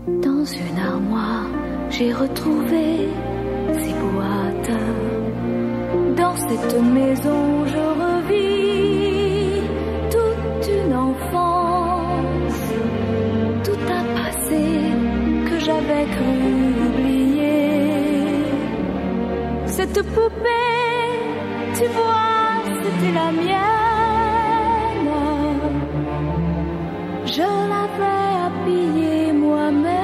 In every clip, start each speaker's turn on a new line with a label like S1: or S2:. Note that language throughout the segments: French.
S1: Dans une armoire, j'ai retrouvé ces boîtes. Dans cette maison, je revis toute une enfance, tout un passé que j'avais cru oublier. Cette poupée, tu vois, c'était la mienne. Je l'avais habillée moi-même.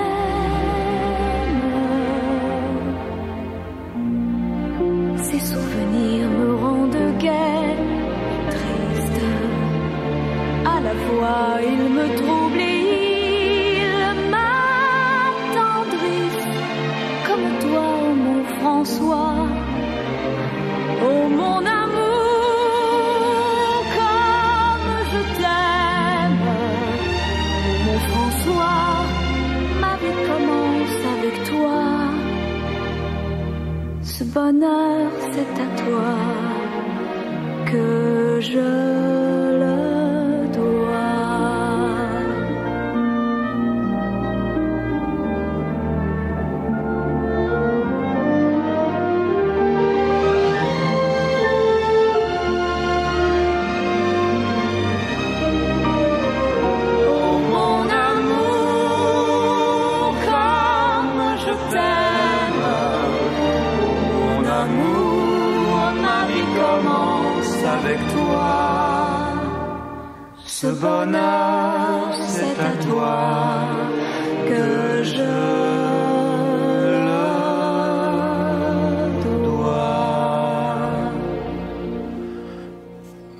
S1: Ces souvenirs me rendent gai, triste. À la fois, ils me troublent et ils m'attendrissent. Comme toi, oh mon François, oh mon amour, comme je t'aime. Mon François, ma vie commence avec toi. Ce bonheur, c'est à toi que je le dois. Oh mon amour, comme je t'aime. Mon amour, ma vie commence avec toi. Ce bonheur, c'est à toi que je le dois.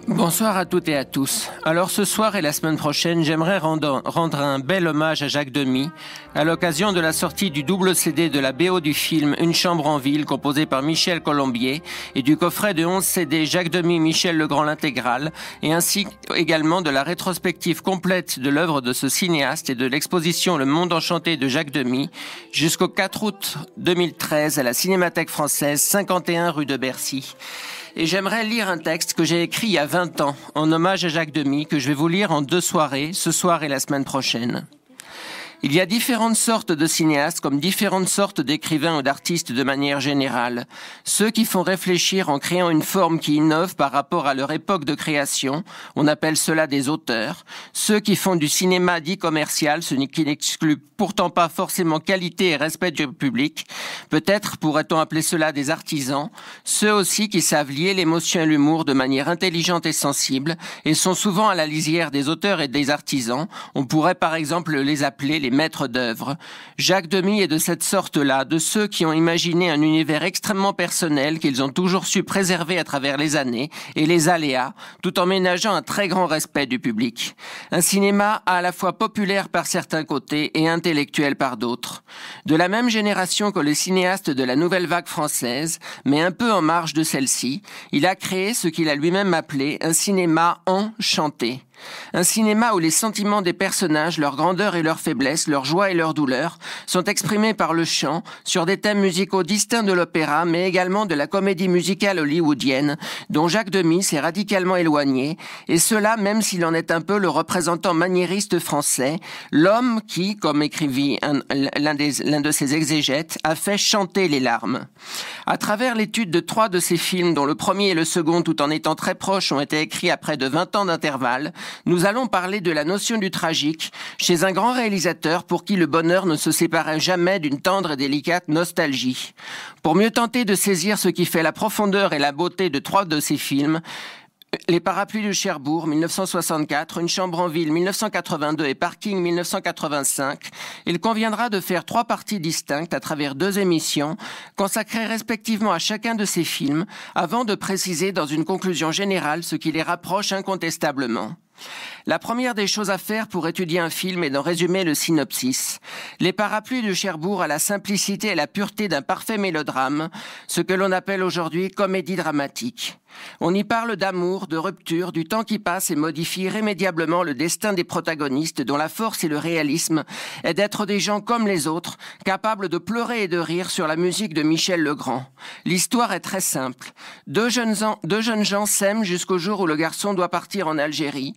S2: Bonsoir à toutes et à tous. Alors ce soir et la semaine prochaine, j'aimerais rendre un bel hommage à Jacques Demy à l'occasion de la sortie du double CD de la BO du film Une chambre en ville, composé par Michel Colombier, et du coffret de 11 CD Jacques Demy, Michel Legrand l'intégrale, et ainsi également de la rétrospective complète de l'œuvre de ce cinéaste et de l'exposition Le Monde enchanté de Jacques Demy jusqu'au 4 août 2013 à la Cinémathèque française, 51 rue de Bercy. Et j'aimerais lire un texte que j'ai écrit il y a 20 ans en hommage à Jacques Demy, que je vais vous lire en 2 soirées, ce soir et la semaine prochaine. Il y a différentes sortes de cinéastes comme différentes sortes d'écrivains ou d'artistes de manière générale. Ceux qui font réfléchir en créant une forme qui innove par rapport à leur époque de création, on appelle cela des auteurs. Ceux qui font du cinéma dit commercial, ce qui n'exclut pourtant pas forcément qualité et respect du public. Peut-être pourrait-on appeler cela des artisans. Ceux aussi qui savent lier l'émotion et l'humour de manière intelligente et sensible et sont souvent à la lisière des auteurs et des artisans. On pourrait par exemple les appeler les maîtres d'œuvre. Jacques Demy est de cette sorte-là, de ceux qui ont imaginé un univers extrêmement personnel qu'ils ont toujours su préserver à travers les années et les aléas, tout en ménageant un très grand respect du public. Un cinéma à la fois populaire par certains côtés et intellectuel par d'autres. De la même génération que les cinéastes de la nouvelle vague française, mais un peu en marge de celle-ci, il a créé ce qu'il a lui-même appelé un cinéma enchanté. Un cinéma où les sentiments des personnages, leur grandeur et leur faiblesse, leur joie et leur douleur, sont exprimés par le chant sur des thèmes musicaux distincts de l'opéra, mais également de la comédie musicale hollywoodienne, dont Jacques Demy s'est radicalement éloigné, et cela même s'il en est un peu le représentant maniériste français, l'homme qui, comme écrivit l'un de ses exégètes, a fait chanter les larmes. À travers l'étude de 3 de ses films, dont le premier et le second, tout en étant très proches, ont été écrits à près de 20 ans d'intervalle, nous allons parler de la notion du tragique chez un grand réalisateur pour qui le bonheur ne se séparait jamais d'une tendre et délicate nostalgie. Pour mieux tenter de saisir ce qui fait la profondeur et la beauté de 3 de ses films, Les Parapluies de Cherbourg, 1964, Une chambre en ville, 1982 et Parking, 1985, il conviendra de faire 3 parties distinctes à travers 2 émissions consacrées respectivement à chacun de ces films avant de préciser dans une conclusion générale ce qui les rapproche incontestablement. La première des choses à faire pour étudier un film est d'en résumer le synopsis. Les Parapluies de Cherbourg a la simplicité et la pureté d'un parfait mélodrame, ce que l'on appelle aujourd'hui comédie dramatique. On y parle d'amour, de rupture, du temps qui passe et modifie irrémédiablement le destin des protagonistes dont la force et le réalisme est d'être des gens comme les autres, capables de pleurer et de rire sur la musique de Michel Legrand. L'histoire est très simple. Deux jeunes gens s'aiment jusqu'au jour où le garçon doit partir en Algérie.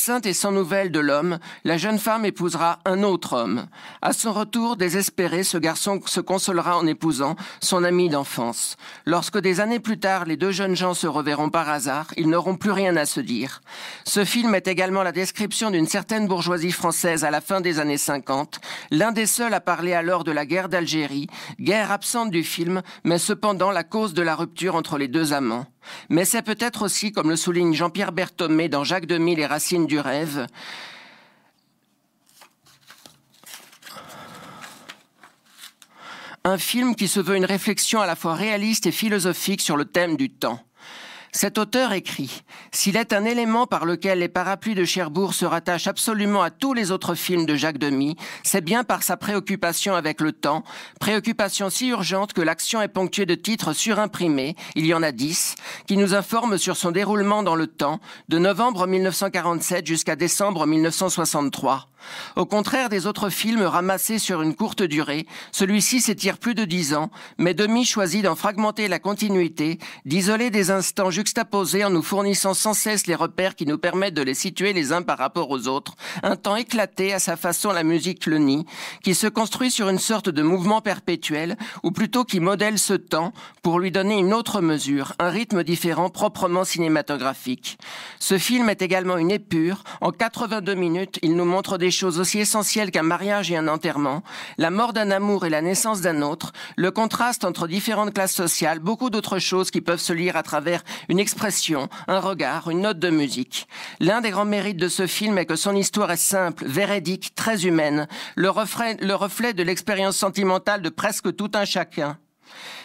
S2: Enceinte et sans nouvelles de l'homme, la jeune femme épousera un autre homme. À son retour, désespéré, ce garçon se consolera en épousant son ami d'enfance. Lorsque des années plus tard, les deux jeunes gens se reverront par hasard, ils n'auront plus rien à se dire. Ce film est également la description d'une certaine bourgeoisie française à la fin des années 50, l'un des seuls à parler alors de la guerre d'Algérie, guerre absente du film, mais cependant la cause de la rupture entre les deux amants. Mais c'est peut-être aussi, comme le souligne Jean-Pierre Berthomé dans Jacques Demy, Les racines du rêve, un film qui se veut une réflexion à la fois réaliste et philosophique sur le thème du temps. Cet auteur écrit « S'il est un élément par lequel les parapluies de Cherbourg se rattachent absolument à tous les autres films de Jacques Demy, c'est bien par sa préoccupation avec le temps, préoccupation si urgente que l'action est ponctuée de titres surimprimés, il y en a 10, qui nous informent sur son déroulement dans le temps, de novembre 1947 jusqu'à décembre 1963. Au contraire des autres films ramassés sur une courte durée, celui-ci s'étire plus de 10 ans, mais Demy choisit d'en fragmenter la continuité, d'isoler des instants juxtaposés en nous fournissant sans cesse les repères qui nous permettent de les situer les uns par rapport aux autres, un temps éclaté à sa façon la musique le nie, qui se construit sur une sorte de mouvement perpétuel, ou plutôt qui modèle ce temps pour lui donner une autre mesure, un rythme différent proprement cinématographique. Ce film est également une épure, en 82 minutes, il nous montre des choses aussi essentielles qu'un mariage et un enterrement, la mort d'un amour et la naissance d'un autre, le contraste entre différentes classes sociales, beaucoup d'autres choses qui peuvent se lire à travers une expression, un regard, une note de musique. L'un des grands mérites de ce film est que son histoire est simple, véridique, très humaine, le reflet de l'expérience sentimentale de presque tout un chacun.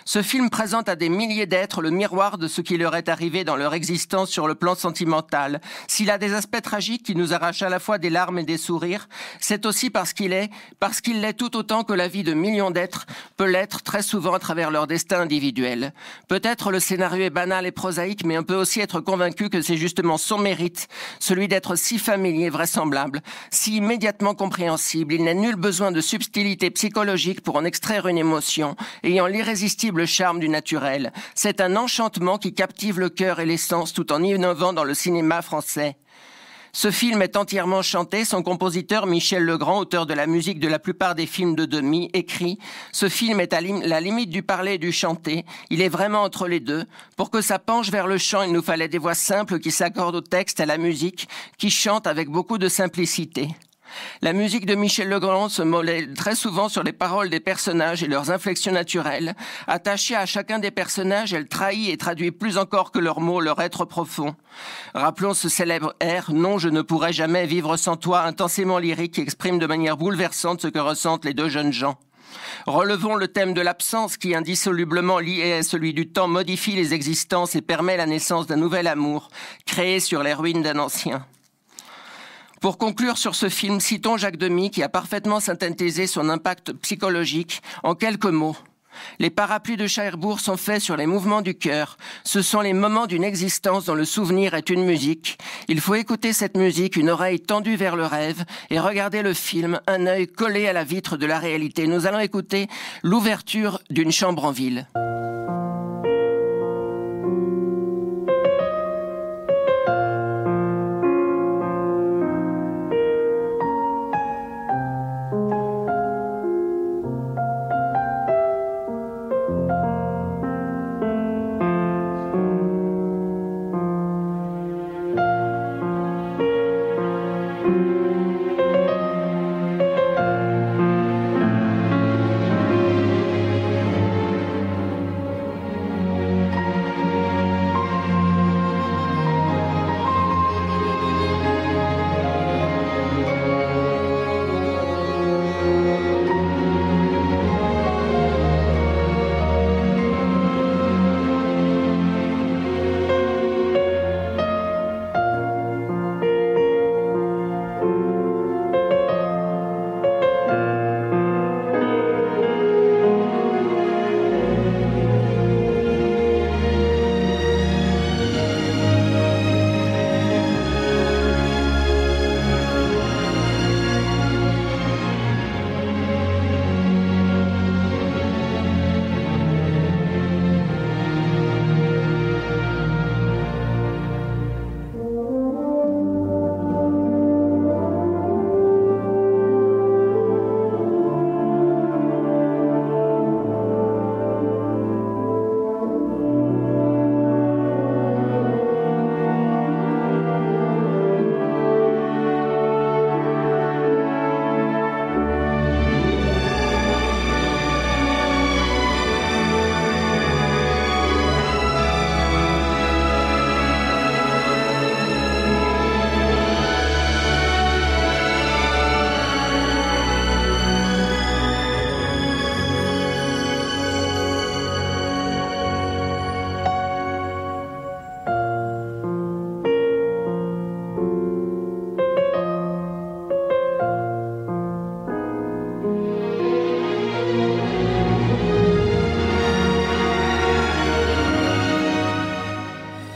S2: Ce film présente à des milliers d'êtres le miroir de ce qui leur est arrivé dans leur existence sur le plan sentimental. S'il a des aspects tragiques qui nous arrachent à la fois des larmes et des sourires, c'est aussi parce qu'il l'est tout autant que la vie de millions d'êtres peut l'être très souvent à travers leur destin individuel. Peut-être le scénario est banal et prosaïque, mais on peut aussi être convaincu que c'est justement son mérite, celui d'être si familier, vraisemblable, si immédiatement compréhensible. Il n'est nul besoin de subtilité psychologique pour en extraire une émotion, ayant l'irrésistible charme du naturel. C'est un enchantement qui captive le cœur et les sens tout en innovant dans le cinéma français. Ce film est entièrement chanté. Son compositeur, Michel Legrand, auteur de la musique de la plupart des films de Demy, écrit « Ce film est à la limite du parler et du chanter. Il est vraiment entre les deux. Pour que ça penche vers le chant, il nous fallait des voix simples qui s'accordent au texte et à la musique, qui chantent avec beaucoup de simplicité. » La musique de Michel Legrand se modèle très souvent sur les paroles des personnages et leurs inflexions naturelles. Attachée à chacun des personnages, elle trahit et traduit plus encore que leurs mots leur être profond. Rappelons ce célèbre air « Non, je ne pourrai jamais vivre sans toi », intensément lyrique qui exprime de manière bouleversante ce que ressentent les deux jeunes gens. Relevons le thème de l'absence qui, indissolublement lié à celui du temps, modifie les existences et permet la naissance d'un nouvel amour, créé sur les ruines d'un ancien. Pour conclure sur ce film, citons Jacques Demy qui a parfaitement synthétisé son impact psychologique en quelques mots. Les parapluies de Cherbourg sont faits sur les mouvements du cœur. Ce sont les moments d'une existence dont le souvenir est une musique. Il faut écouter cette musique, une oreille tendue vers le rêve, et regarder le film, un œil collé à la vitre de la réalité. Nous allons écouter l'ouverture d'une chambre en ville.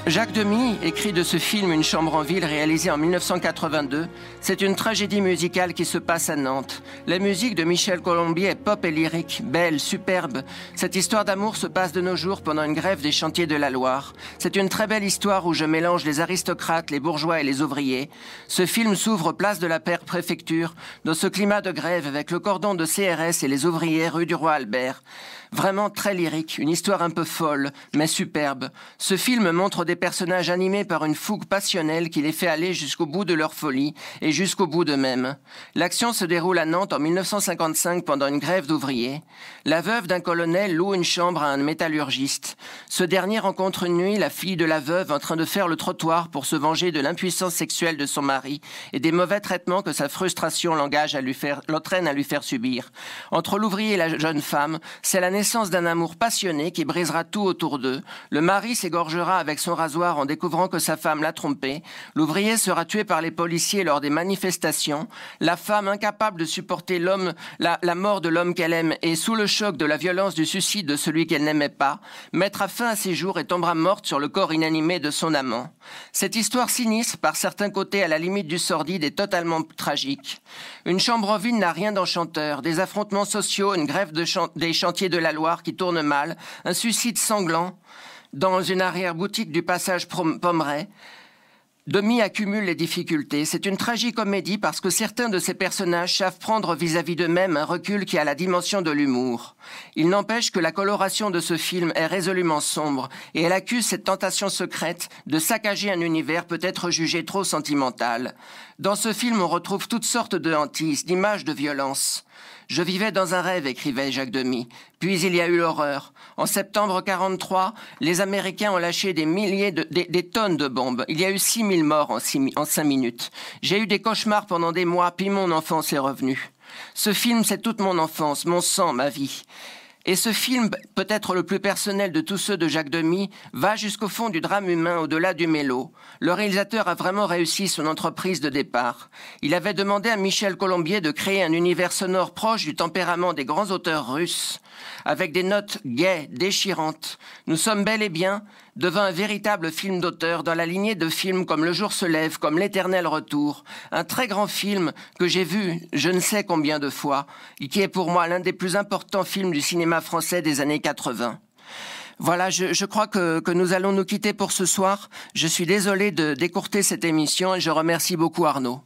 S2: Jacques Demy écrit de ce film Une chambre en ville réalisé en 1982. C'est une tragédie musicale qui se passe à Nantes. La musique de Michel Colombier est pop et lyrique, belle, superbe. Cette histoire d'amour se passe de nos jours pendant une grève des chantiers de la Loire. C'est une très belle histoire où je mélange les aristocrates, les bourgeois et les ouvriers. Ce film s'ouvre place de la préfecture, dans ce climat de grève avec le cordon de CRS et les ouvriers rue du Roi Albert. Vraiment très lyrique, une histoire un peu folle, mais superbe. Ce film montre des personnages animés par une fougue passionnelle qui les fait aller jusqu'au bout de leur folie et jusqu'au bout d'eux-mêmes. L'action se déroule à Nantes en 1955 pendant une grève d'ouvriers. La veuve d'un colonel loue une chambre à un métallurgiste. Ce dernier rencontre une nuit la fille de la veuve en train de faire le trottoir pour se venger de l'impuissance sexuelle de son mari et des mauvais traitements que sa frustration l'entraîne à lui faire subir. Entre l'ouvrier et la jeune femme, c'est la naissance d'un amour passionné qui brisera tout autour d'eux. Le mari s'égorgera avec son rasoir en découvrant que sa femme l'a trompé. L'ouvrier sera tué par les policiers lors des manifestations. La femme, incapable de supporter la mort de l'homme qu'elle aime et sous le choc de la violence du suicide de celui qu'elle n'aimait pas, mettra fin à ses jours et tombera morte sur le corps inanimé de son amant. Cette histoire sinistre, par certains côtés à la limite du sordide, est totalement tragique. Une chambre en ville n'a rien d'enchanteur. Des affrontements sociaux, une grève des chantiers de la Loire qui tourne mal, un suicide sanglant dans une arrière-boutique du passage Pommeraye. Demy accumule les difficultés. C'est une tragicomédie parce que certains de ces personnages savent prendre vis-à-vis d'eux-mêmes un recul qui a la dimension de l'humour. Il n'empêche que la coloration de ce film est résolument sombre et elle accuse cette tentation secrète de saccager un univers peut-être jugé trop sentimental. Dans ce film, on retrouve toutes sortes de hantises, d'images de violence. Je vivais dans un rêve, écrivait Jacques Demy. Puis il y a eu l'horreur. En septembre 1943, les Américains ont lâché des tonnes de bombes. Il y a eu 6000 morts en 5 minutes. J'ai eu des cauchemars pendant des mois, puis mon enfance est revenue. Ce film, c'est toute mon enfance, mon sang, ma vie. Et ce film, peut-être le plus personnel de tous ceux de Jacques Demy, va jusqu'au fond du drame humain, au-delà du mélo. Le réalisateur a vraiment réussi son entreprise de départ. Il avait demandé à Michel Colombier de créer un univers sonore proche du tempérament des grands auteurs russes, avec des notes gaies, déchirantes. Nous sommes bel et bien devant un véritable film d'auteur dans la lignée de films comme Le jour se lève, comme L'éternel retour. Un très grand film que j'ai vu je ne sais combien de fois et qui est pour moi l'un des plus importants films du cinéma français des années 80. Voilà, je crois que nous allons nous quitter pour ce soir. Je suis désolé de décourter cette émission et je remercie beaucoup Arnaud.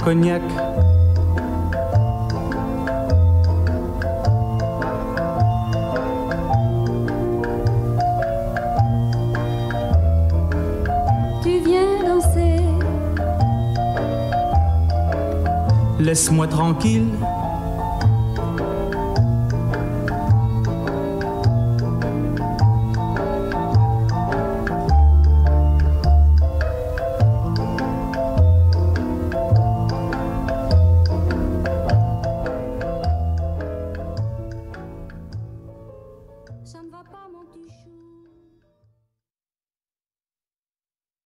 S3: Cognac.
S1: Tu viens danser.
S3: Laisse-moi tranquille.